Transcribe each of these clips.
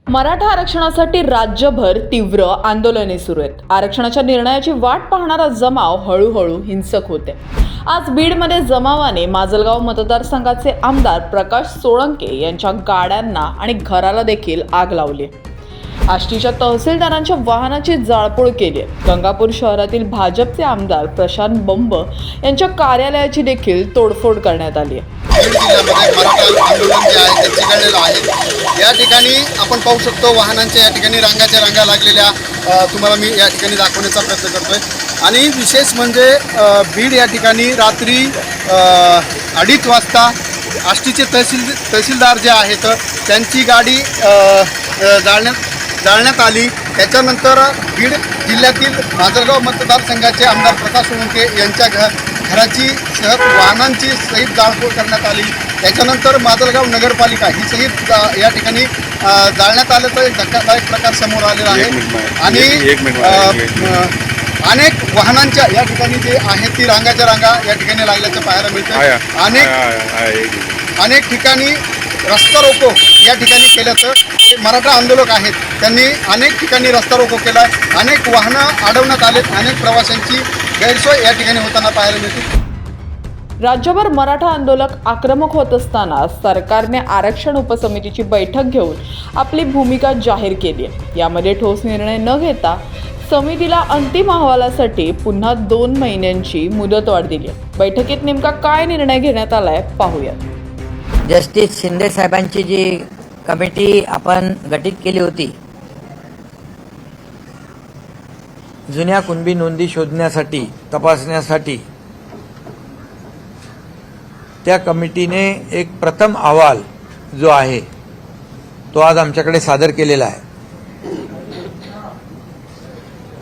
मराठा आरक्षणासाठी राज्यभर तीव्र आंदोलने सुरू आहेत। आरक्षणाच्या निर्णयाची वाट पाहणारा जमाव हळूहळू हिंसक होते। आज बीडमध्ये जमावाने माजलगाव मतदारसंघाचे आमदार प्रकाश सोळंके यांच्या गाड्यांना आणि घराला देखील आग लावली। आष्टीच्या तहसीलदारांच्या वाहनाची जाळपोळ केली। गंगापूर शहरातील भाजपचे आमदार प्रशांत बंब यांच्या कार्यालयाची देखील तोडफोड करण्यात आली आहे। मराठा आंदोलन जे आहे ते चिघळलेलं आहे। या ठिकाणी आपण पाहू शकतो वाहनांच्या या ठिकाणी रांगा लागलेल्या तुम्हाला मी या ठिकाणी दाखवण्याचा प्रयत्न करतोय। आणि विशेष म्हणजे बीड या ठिकाणी रात्री 2:30 वाजता आष्टीचे तहसीलदार जे आहेत त्यांची गाडी जाळण्यात आली। त्याच्यानंतर बीड जिल्ह्यातील माजलगाव मतदारसंघाचे आमदार प्रकाश सोळंके यांच्या घराची वाहनांची सहित जाळपोळ करण्यात आली। त्याच्यानंतर माजलगाव नगरपालिका ही सहित या ठिकाणी जाळण्यात आल्याचा एक धक्कादायक प्रकार समोर आलेला आहे। आणि अनेक वाहनांच्या या ठिकाणी जे आहेत ती रांगा या ठिकाणी लागल्याचं पाहायला मिळतं। अनेक ठिकाणी रस्ता रोको या ठिकाणी केल्याचं जे मराठा आंदोलक आहेत त्यांनी अनेक ठिकाणी रस्ता रोको केला। अनेक वाहनं अडवण्यात आलेत। अनेक प्रवाशांची गैरसोय या ठिकाणी होताना पाहायला मिळते। राज्यभर मराठा आंदोलक आक्रमक होत असताना सरकारने आरक्षण उपसमितीची बैठक घेऊन आपली भूमिका जाहीर केली आहे। यामध्ये ठोस निर्णय न घेता समितीला अंतिम अहवालासाठी पुन्हा 2 महिन्यांची मुदतवाढ दिली आहे। बैठकीत नेमका काय निर्णय घेण्यात आलाय पाहूयात। जस्टिस शिंदे साहेबांची जी कमिटी आपण गठीत केली होती जुन्या कुणबी नोंदी शोधण्यासाठी तपासण्यासाठी, त्या कमिटीने एक प्रथम अहवाल जो आहे तो आज आमच्याकडे सादर केलेला आहे।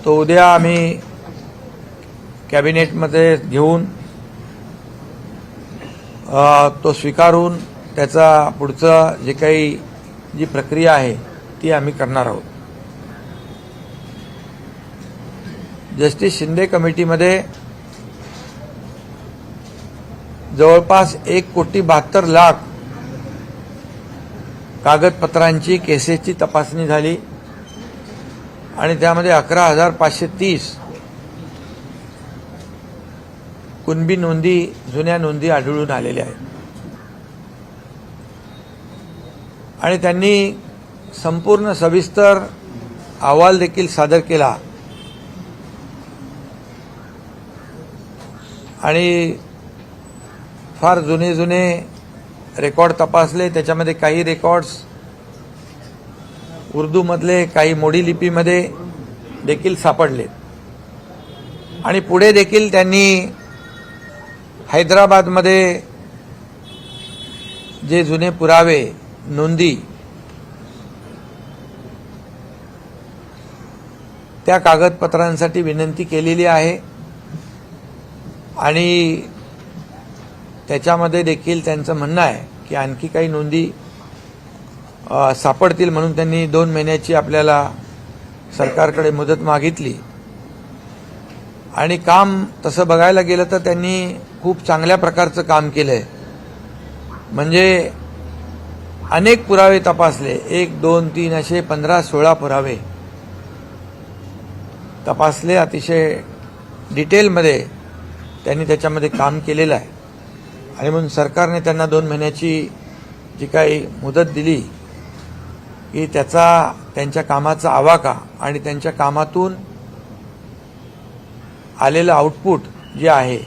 तो उद्या आम्ही कॅबिनेटमध्ये घेऊन तो स्वीकारून त्याचा पुढचं जे काही जी प्रक्रिया आहे ती आम्ही करणार आहोत। जस्टिस शिंदे कमिटीमध्ये जवळपास 1,72,00,000 कागदपत्रांची केसेसची तपासणी झाली आणि त्यामध्ये 11,530 कुणबी नोंदी, जुन्या नोंदी आढळून आलेल्या आहेत। आणि त्यांनी संपूर्ण सविस्तर अहवाल देखील सादर केला आणि फार जुने रेकॉर्ड तपासले। त्याच्यामध्ये काही रेकॉर्ड्स उर्दूमधले, काही मोडी लिपीमध्ये देखील सापडले। आणि पुढे देखील त्यांनी हैदराबादमध्ये जे जुने पुरावे, नोंदी, त्या कागदपत्रांसाठी विनंती केलेली आहे आणि त्याच्यामध्ये देखील त्यांचं म्हणणं आहे की आणखी काही नोंदी सापडतील म्हणून त्यांनी 2 महिन्याची आपल्याला सरकारकडे मुदत मागितली। आणि काम तसं बघायला गेलं तर त्यांनी खूप चांगल्या प्रकारचं काम केलंय। म्हणजे अनेक पुरावे तपासले, 1, 2, 3 असे 15-16 पुरावे तपासले। अतिशय डिटेलमध्ये त्यांनी त्याच्यामध्ये काम केलेलं आहे आणि म्हणून सरकारने त्यांना 2 महिन्याची जी काही मुदत दिली की त्यांच्या कामाचा आवाका आणि त्यांच्या कामातून आलेलं आउटपुट जे आहे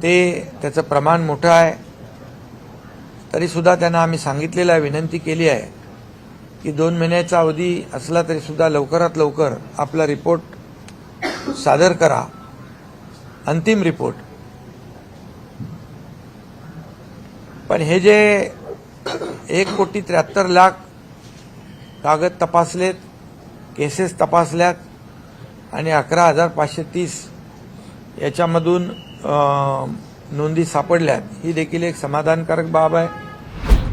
त्याचं प्रमाण मोठं आहे। तरीसुद्धा त्यांना आम्ही सांगितलेलं आहे, विनंती केली आहे की 2 महिन्याचा अवधी असला तरीसुद्धा लवकरात लवकर आपला रिपोर्ट सादर करा, अंतिम रिपोर्ट। पण हे जे 1,73,00,000 कागद तपासलेत, केसेस तपासल्यात आणि 11,530 याच्यामधून नोंदी सापडल्यात, ही देखील एक समाधानकारक बाब आहे।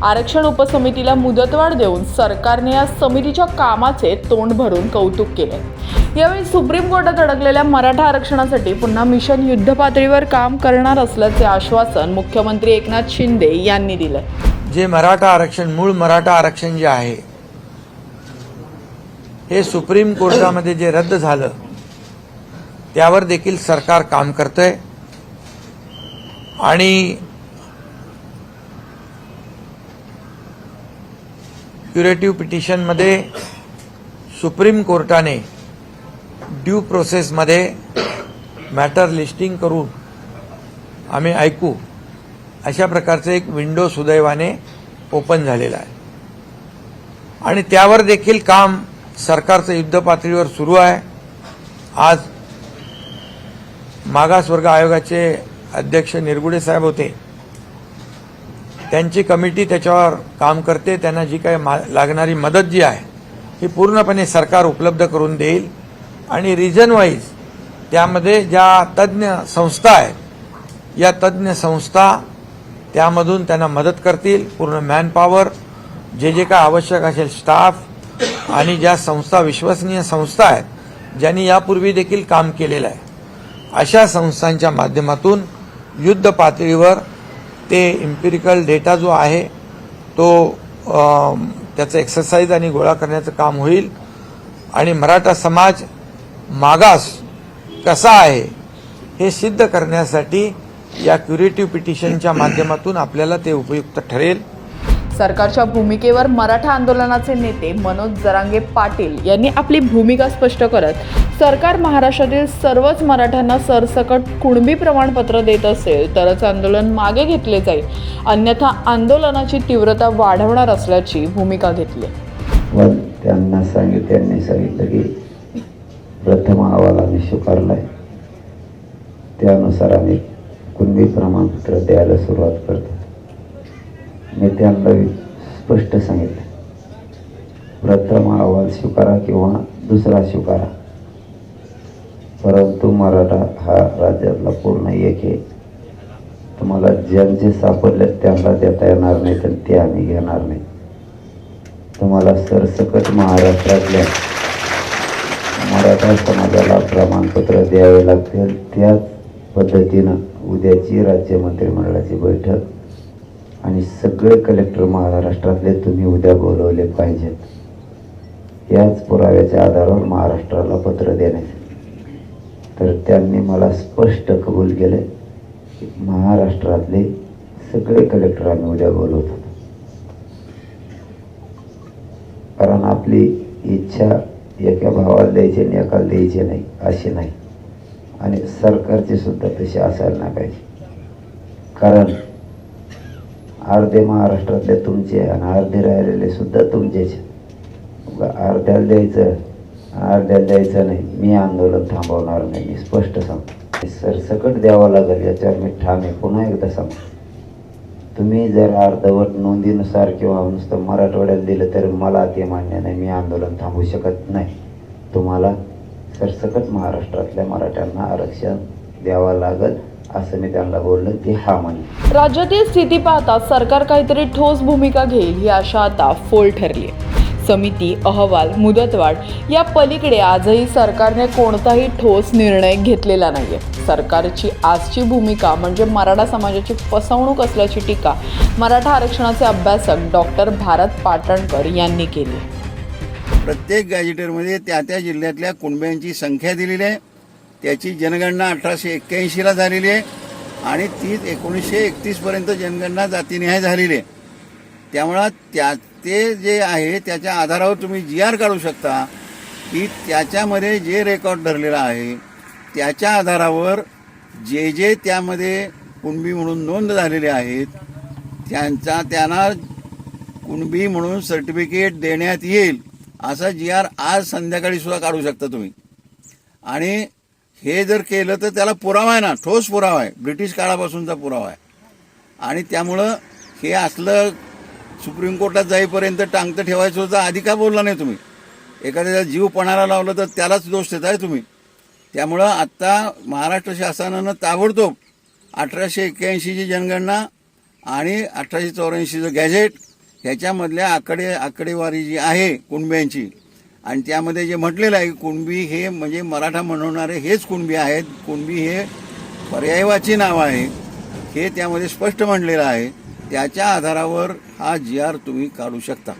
आरक्षण उपसमितीला मुदतवाढ देऊन सरकारने या समितीच्या कामाचे तोंड भरून कौतुक केले। यावेळी सुप्रीम कोर्टात अडकलेल्या मराठा आरक्षणासाठी पुन्हा मिशन युद्धपातळीवर काम करणार असल्याचे आश्वासन मुख्यमंत्री एकनाथ शिंदे यांनी दिले। जे मराठा आरक्षण, मूळ मराठा आरक्षण जे आहे हे सुप्रीम कोर्टामध्ये जे रद्द झालं त्यावर देखील सरकार काम करतंय आणि क्युरेटिव्ह पिटिशनमध्ये सुप्रीम कोर्टाने ड्यू प्रोसेसमध्ये मॅटर लिस्टिंग करून आम्ही ऐकू अशा प्रकारचं एक विंडो सुदैवाने ओपन झालेला आहे आणि त्यावर देखील काम सरकारचं युद्धपातळीवर सुरू आहे. आज मागासवर्ग आयोगाचे अध्यक्ष निरगुडे साहेब होते, त्यांची कमिटी त्याच्यावर काम करते. त्यांना जी काही लागणारी मदत जी आहे ही पूर्णपणे सरकार उपलब्ध करून देईल आणि रिजन वाईज त्यामध्ये ज्या तज्ज्ञ संस्था आहेत या तज्ज्ञ संस्था त्यामधून त्यांना मदत करतील. पूर्ण मॅनपॉवर जे जे काय आवश्यक असेल स्टाफ आणि ज्या संस्था विश्वसनीय संस्था आहेत ज्यांनी यापूर्वी देखील काम केलेलं आहे अशा संस्थांच्या माध्यमातून युद्ध पातळीवर ते इम्पिरिकल डेटा जो आहे तो त्याचं एक्सरसाइज आणि गोळा करण्याचं काम होईल आणि मराठा समाज मागास कसा आहे हे सिद्ध करण्यासाठी या क्युरेटिव्ह पिटिशनच्या माध्यमातून आपल्याला ते उपयुक्त ठरेल. सरकारच्या भूमिकेवर मराठा आंदोलनाचे नेते मनोज जरांगे पाटील यांनी आपली भूमिका स्पष्ट करत सरकार महाराष्ट्रातील सर्वच मराठ्यांना सरसकट कुणबी प्रमाणपत्र देत असेल तरच आंदोलन मागे घेतले जाईल, अन्यथा आंदोलनाची तीव्रता वाढवणार असल्याची भूमिका घेतली. त्यांनी सांगितलं की प्रथम अहवाल आम्ही स्वीकारलाय, त्यानुसार आम्ही कुणबी प्रमाणपत्र द्यायला सुरुवात करतो. मी त्यांना स्पष्ट सांगितलं, प्रथम अहवाल स्वीकारा किंवा दुसरा स्वीकारा, परंतु मराठा हा राज्यातला पूर्ण एक आहे. तुम्हाला ज्यांचे सापडले त्यांना देता येणार नाही तर ते आम्ही घेणार नाही. तुम्हाला सरसकट महाराष्ट्रातल्या मराठा समाजाला प्रमाणपत्र द्यावे लागतील. त्याच पद्धतीनं उद्याची राज्य मंत्रिमंडळाची बैठक आणि सगळे कलेक्टर महाराष्ट्रातले तुम्ही उद्या बोलवले पाहिजेत. याच पुराव्याच्या आधारावर महाराष्ट्राला पत्र देण्याचे. तर त्यांनी मला स्पष्ट कबूल केले की महाराष्ट्रातले सगळे कलेक्टर आम्ही उद्या बोलवतो. कारण आपली इच्छा एका भावाला द्यायची आणि एकाला द्यायची नाही अशी नाही आणि सरकारची सुद्धा तशी असायला नाही पाहिजे. कारण अर्धे महाराष्ट्रातले तुमचे आणि अर्धे राहिलेले सुद्धा तुमचेच. अर्ध्याला द्यायचं अर्ध्याला द्यायचं नाही. मी आंदोलन थांबवणार नाही. मी स्पष्ट सांगतो, सरसकट द्यावं लागेल याच्यावर मी ठाम आहे. पुन्हा एकदा सांगतो, तुम्ही जर अर्धवट नोंदीनुसार किंवा नुसतं मराठवाड्यात दिलं तर मला ते मान्य नाही. मी आंदोलन थांबवू शकत नाही. तुम्हाला सरसकट महाराष्ट्रातल्या मराठ्यांना आरक्षण द्यावं लागेल असं मी त्यांना बोललो. ते हा म्हणे. राज्यातील स्थिती पाहता सरकार काहीतरी ठोस भूमिका घेईल ही आशा आता फोल ठरली आहे. समिती, अहवाल, मुदतवाढ या पलीकडे आजही सरकारने कोणताही ठोस निर्णय घेतलेला नाहीये. सरकारची आजची भूमिका म्हणजे मराठा समाजाची फसवणूक असल्याची टीका मराठा आरक्षणाचे अभ्यासक डॉक्टर भारत पाटणकर यांनी केली. प्रत्येक गॅजेटरमध्ये त्या त्या जिल्ह्यातल्या कुणब्यांची संख्या दिलेली आहे. त्याची जनगणना 1881ला झालेली आहे आणि ती 1931पर्यंत जनगणना जातीनिहाय झालेली आहे. त्यामुळं ते जे आहे त्याच्या आधारावर तुम्ही GR काढू शकता की त्याच्यामध्ये जे रेकॉर्ड धरलेलं आहे त्याच्या आधारावर जे जे त्यामध्ये कुणबी म्हणून नोंद झालेले आहेत त्यांना कुणबी म्हणून सर्टिफिकेट देण्यात येईल असा GR आज संध्याकाळी सुद्धा काढू शकता तुम्ही. आणि हे जर केलं तर त्याला पुरावा आहे ना, ठोस पुरावा आहे, ब्रिटिश काळापासूनचा पुरावा आहे. आणि त्यामुळं हे असलं सुप्रीम कोर्टात जाईपर्यंत टांगतं ठेवायचं होतं. आधी का बोलला नाही तुम्ही? एखाद्याचा जीव पणाला लावला तर त्यालाच दोष देताय तुम्ही. त्यामुळं आत्ता महाराष्ट्र शासनानं ताबडतोब 1881ची जनगणना आणि 1884चं गॅझेट ह्याच्यामधल्या आकडेवारी जी आहे कुणब्यांची आणि त्यामध्ये जे म्हटलेलं आहे कुणबी हे म्हणजे मराठा म्हणवणारे हेच कुणबी आहेत. कुणबी हे पर्यायवाची नाव आहे हे त्यामध्ये स्पष्ट म्हटलेलं आहे. त्याच्या आधारावर हा GR तुम्ही काढू शकता.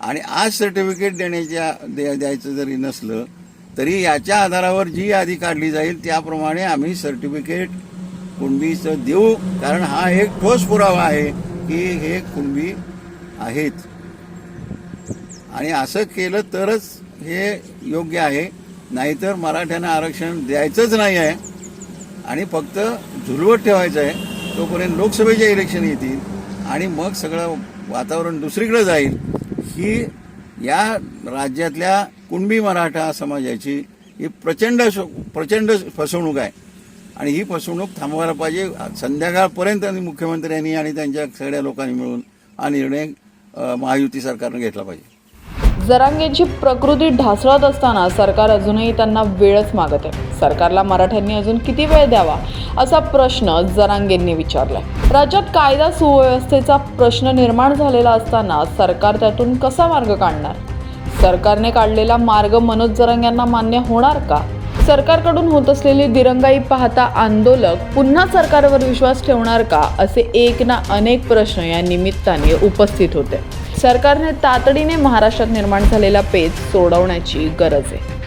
आणि आज सर्टिफिकेट द्यायचं जरी नसलं तरी याच्या आधारावर जी यादी काढली जाईल त्याप्रमाणे आम्ही सर्टिफिकेट कुणबीचं देऊ, कारण हा एक ठोस पुरावा आहे की हे कुणबी आहेत. आणि असं केलं तरच हे योग्य आहे, नाहीतर मराठ्यांना आरक्षण द्यायचंच नाही आहे आणि फक्त झुलवत ठेवायचं आहे. तोपर्यंत लोकसभेचे इलेक्शन येतील आणि मग सगळं वातावरण दुसरीकडे जाईल. ही या राज्यातल्या कुणबी मराठा समाजाची ही प्रचंड फसवणूक आहे आणि ही फसवणूक थांबवायला पाहिजे. संध्याकाळपर्यंत मुख्यमंत्र्यांनी आणि त्यांच्या सगळ्या लोकांनी मिळून हा निर्णय महायुती सरकारनं घेतला पाहिजे. जरांगेंची प्रकृती ढासळत असताना सरकार अजूनही त्यांना वेळच मागत आहे. सरकारला मराठ्यांनी अजून किती वेळ द्यावा असा प्रश्न जरांगेंनी विचारलाय. राज्यात कायदा सुव्यवस्थेचा प्रश्न निर्माण झालेला असताना सरकार त्यातून कसा मार्ग काढणार? सरकारने काढलेला मार्ग मनोज जरांगेंना मान्य होणार का? सरकारकडून होत असलेली दिरंगाई पाहता आंदोलक पुन्हा सरकारवर विश्वास ठेवणार का? असे एक ना अनेक प्रश्न या निमित्ताने उपस्थित होते. सरकारने तातडीने महाराष्ट्रात निर्माण झालेला पेच सोडवण्याची गरज आहे.